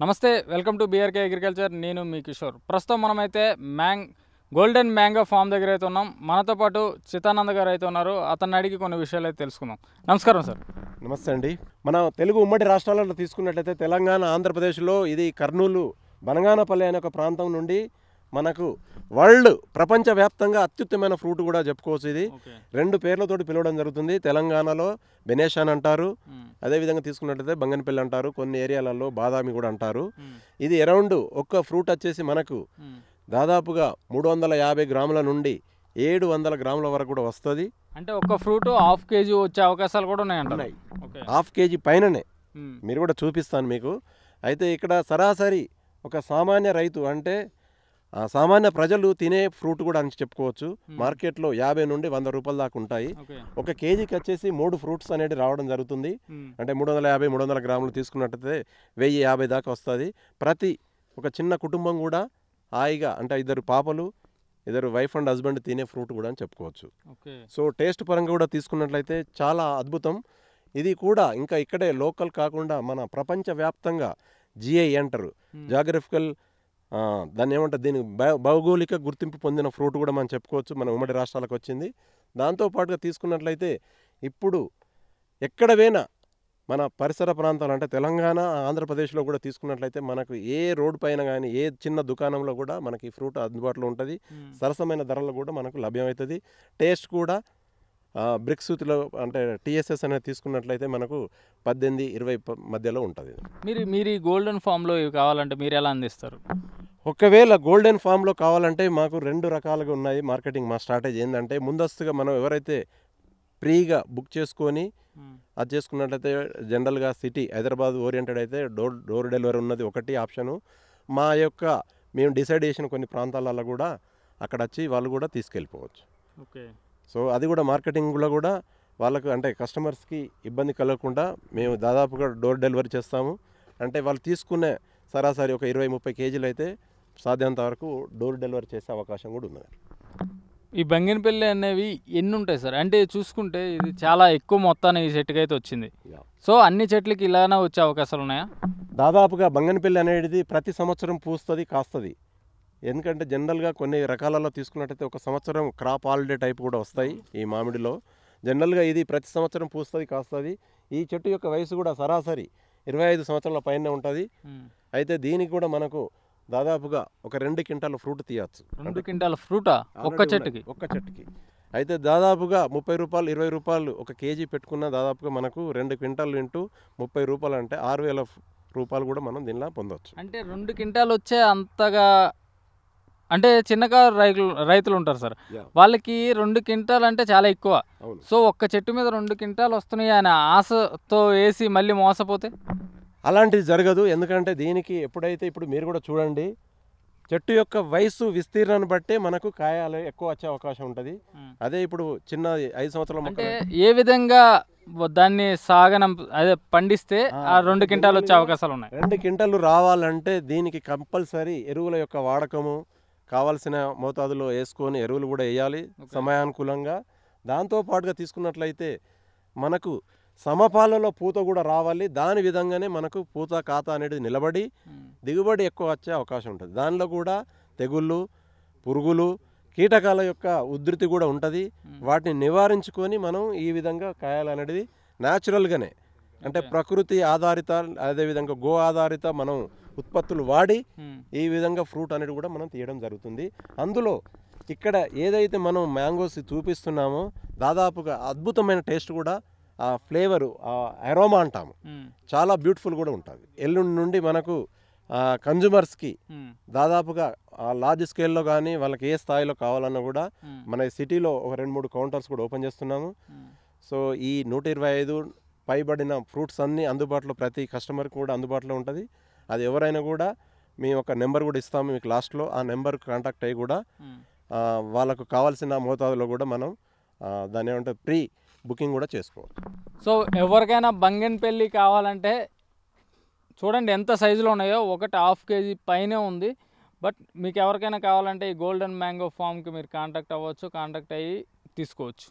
నమస్తే welcome to BRK agriculture. నేను మీ కిషోర్. ప్రస్తుతం మనమైతే గోల్డెన్ మ్యాంగో ఫామ్ దగ్గర అయితే ఉన్నాం. మనతో పాటు చితానంద గారు అయితే ఉన్నారు. అతన్ని అడిగి కొన్ని విషయాలు అయితే తెలుసుకుందాం. నమస్కారం సార్. నమస్తే అండి. మన తెలుగు ఉమ్మడి రాష్ట్రాలలో తీసుకున్నట్లయితే తెలంగాణ, ఆంధ్రప్రదేశ్లో ఇది కర్నూలు బనగానపల్లి అనే ఒక ప్రాంతం నుండి మనకు ప్రపంచవ్యాప్తంగా అత్యుత్తమైన ఫ్రూట్ కూడా చెప్పుకోవచ్చు. ఇది రెండు పేర్లతోటి పిలవడం జరుగుతుంది. తెలంగాణలో బెనేషాన్ అంటారు, అదేవిధంగా తీసుకున్నట్లయితే బంగనపల్లి అంటారు, కొన్ని ఏరియాలలో బాదామి కూడా అంటారు. ఇది అరౌండ్ ఒక్క ఫ్రూట్ వచ్చేసి మనకు దాదాపుగా 350 గ్రాముల నుండి 700 గ్రాముల వరకు కూడా వస్తుంది. అంటే ఒక్క ఫ్రూట్ హాఫ్ కేజీ వచ్చే అవకాశాలు కూడా ఉన్నాయి. హాఫ్ కేజీ పైననే మీరు కూడా చూపిస్తాను మీకు. అయితే ఇక్కడ సరాసరి ఒక సామాన్య రైతు అంటే సామాన్య ప్రజలు తినే ఫ్రూట్ కూడా అని చెప్పుకోవచ్చు. మార్కెట్లో 50 నుండి 100 రూపాయల దాకా ఉంటాయి. ఒక కేజీకి వచ్చేసి 3 ఫ్రూట్స్ అనేది రావడం జరుగుతుంది. అంటే 350-300 గ్రాములు తీసుకున్నట్టయితే 1050 దాకా వస్తుంది. ప్రతి ఒక చిన్న కుటుంబం కూడా హాయిగా అంటే ఇద్దరు పాపలు, ఇద్దరు వైఫ్ అండ్ హస్బెండ్ తినే ఫ్రూట్ కూడా అని చెప్పుకోవచ్చు. సో టేస్ట్ పరంగా కూడా తీసుకున్నట్లయితే చాలా అద్భుతం. ఇది కూడా ఇంకా ఇక్కడే లోకల్ కాకుండా మన ప్రపంచవ్యాప్తంగా జిఐ అంటారు, జాగ్రఫికల్ దాన్ని ఏమంటారు, దీని భౌగోళిక గుర్తింపు పొందిన ఫ్రూట్ కూడా మనం చెప్పుకోవచ్చు. మన ఉమ్మడి రాష్ట్రాలకు వచ్చింది. దాంతోపాటుగా తీసుకున్నట్లయితే ఇప్పుడు ఎక్కడ పోయినా మన పరిసర ప్రాంతాలు అంటే తెలంగాణ, ఆంధ్రప్రదేశ్లో కూడా తీసుకున్నట్లయితే మనకు ఏ రోడ్డు పైన కానీ ఏ చిన్న దుకాణంలో కూడా మనకి ఫ్రూట్ అందుబాటులో ఉంటుంది. సరసమైన ధరలు కూడా మనకు లభ్యమవుతుంది. టేస్ట్ కూడా బ్రిక్స్లో అంటే టీఎస్ఎస్ అనేది తీసుకున్నట్లయితే మనకు 18-20 మధ్యలో ఉంటుంది. మీరు ఈ గోల్డెన్ ఫామ్లో ఇవి కావాలంటే మీరు ఎలా అందిస్తారు? ఒకవేళ గోల్డెన్ ఫామ్లో కావాలంటే మాకు 2 రకాలుగా ఉన్నాయి. మార్కెటింగ్ మా స్ట్రాటజీ ఏంటంటే ముందస్తుగా మనం ఎవరైతే ఫ్రీగా బుక్ చేసుకొని అది చేసుకున్నట్లయితే జనరల్గా సిటీ హైదరాబాద్ ఓరియంటెడ్ అయితే డోర్ డెలివరీ ఉన్నది ఒకటి ఆప్షను. మేము డిసైడ్ చేసిన కొన్ని ప్రాంతాలలో కూడా అక్కడ వచ్చి వాళ్ళు కూడా తీసుకెళ్ళిపోవచ్చు. సో అది కూడా మార్కెటింగ్లో కూడా వాళ్ళకు అంటే కస్టమర్స్కి ఇబ్బంది కలగకుండా మేము దాదాపుగా డోర్ డెలివరీ చేస్తాము. అంటే వాళ్ళు తీసుకునే సరాసరి ఒక 20-30 కేజీలు అయితే సాధ్యంత వరకు డోర్ డెలివరీ చేసే అవకాశం కూడా ఉన్నది. ఈ బంగినపల్లి అనేవి ఎన్ని ఉంటాయి సార్? అంటే చూసుకుంటే ఇది చాలా ఎక్కువ మొత్తాన్ని ఈ చెట్టుకి అయితే వచ్చింది. సో అన్ని చెట్లకి ఇలానే వచ్చే అవకాశాలు ఉన్నాయా? దాదాపుగా బంగినపల్లి అనేది ప్రతి సంవత్సరం పూస్తుంది, కాస్తుంది. ఎందుకంటే జనరల్గా కొన్ని రకాలలో తీసుకున్నట్టయితే ఒక సంవత్సరం క్రాప్ హాలిడే టైప్ కూడా వస్తాయి ఈ మామిడిలో. జనరల్గా ఇది ప్రతి సంవత్సరం పూస్తుంది, కాస్తుంది. ఈ చెట్టు యొక్క వయసు కూడా సరాసరి 25 సంవత్సరాల పైన ఉంటుంది. అయితే దీనికి కూడా మనకు దాదాపుగా ఒక 2 క్వింటాల ఫ్రూట్ తీయచ్చు. 2 క్వింటాల ఫ్రూటా ఒక్క చెట్టుకి? అయితే దాదాపుగా 30 రూపాయలు 20 రూపాయలు ఒక కేజీ పెట్టుకున్న దాదాపుగా మనకు 2 క్వింటాలు ఇంటూ 30 రూపాయలు అంటే 6000 రూపాయలు కూడా మనం దీనిలో పొందవచ్చు. అంటే 2 క్వింటాలు వచ్చే అంతగా అంటే చిన్నకారు రైతులు ఉంటారు సార్, వాళ్ళకి 2 క్వింటాలు అంటే చాలా ఎక్కువ. సో ఒక్క చెట్టు మీద 2 క్వింటాలు వస్తున్నాయి అని ఆశతో వేసి మళ్ళీ మోసపోతే అలాంటిది జరగదు. ఎందుకంటే దీనికి ఎప్పుడైతే ఇప్పుడు మీరు కూడా చూడండి, చెట్టు యొక్క వయసు విస్తీర్ణాన్ని బట్టే మనకు కాయాలు ఎక్కువ వచ్చే అవకాశం ఉంటుంది. అదే ఇప్పుడు చిన్న 5 సంవత్సరాల అంటే ఏ విధంగా దాన్ని పండిస్తే ఆ 2 క్వింటాలు వచ్చే అవకాశాలు ఉన్నాయి? 2 క్వింటాలు రావాలంటే దీనికి కంపల్సరీ ఎరువుల యొక్క వాడకము కావాల్సిన మోతాదులో వేసుకొని ఎరువులు కూడా వేయాలి సమయానుకూలంగా. దాంతోపాటుగా తీసుకున్నట్లయితే మనకు సమపాలలో పూత కూడా రావాలి. దాని విధంగానే మనకు పూత ఖాతా అనేది నిలబడి దిగుబడి ఎక్కువ వచ్చే అవకాశం ఉంటుంది. దానిలో కూడా తెగుళ్ళు, పురుగులు, కీటకాల యొక్క ఉధృతి కూడా ఉంటుంది. వాటిని నివారించుకొని మనం ఈ విధంగా కాయాలనేది న్యాచురల్గానే అంటే ప్రకృతి ఆధారిత, అదేవిధంగా గో ఆధారిత మనం ఉత్పత్తులు వాడి ఈ విధంగా ఫ్రూట్ అనేది కూడా మనం తీయడం జరుగుతుంది. అందులో ఇక్కడ ఏదైతే మనం మ్యాంగోస్ చూపిస్తున్నామో దాదాపుగా అద్భుతమైన టేస్ట్ కూడా, ఆ ఫ్లేవరు, ఆ అరోమా అంటాము, చాలా బ్యూటిఫుల్ కూడా ఉంటుంది. ఎల్లుండి నుండి మనకు కన్జ్యూమర్స్కి దాదాపుగా లార్జ్ స్కేల్లో కానీ వాళ్ళకి ఏ స్థాయిలో కావాలన్నా కూడా మన సిటీలో ఒక 2-3 కౌంటర్స్ కూడా ఓపెన్ చేస్తున్నాము. సో ఈ 125 పైబడిన ఫ్రూట్స్ అన్నీ అందుబాటులో ప్రతి కస్టమర్కి కూడా అందుబాటులో ఉంటుంది. అది ఎవరైనా కూడా మేము ఒక నెంబర్ కూడా ఇస్తాము మీకు లాస్ట్లో. ఆ నెంబర్కి కాంటాక్ట్ అయ్యి కూడా వాళ్ళకు కావాల్సిన మోతాదులో కూడా మనం దాన్ని ఏమంటే ప్రీ బుకింగ్ కూడా చేసుకోవచ్చు. సో ఎవరికైనా బంగినపల్లి కావాలంటే చూడండి ఎంత సైజులో ఉన్నాయో, ఒకటి హాఫ్ కేజీ పైనే ఉంది. బట్ మీకు ఎవరికైనా కావాలంటే ఈ గోల్డెన్ మ్యాంగో ఫామ్కి మీరు కాంటాక్ట్ అవ్వచ్చు, కాంటాక్ట్ అయ్యి తీసుకోవచ్చు.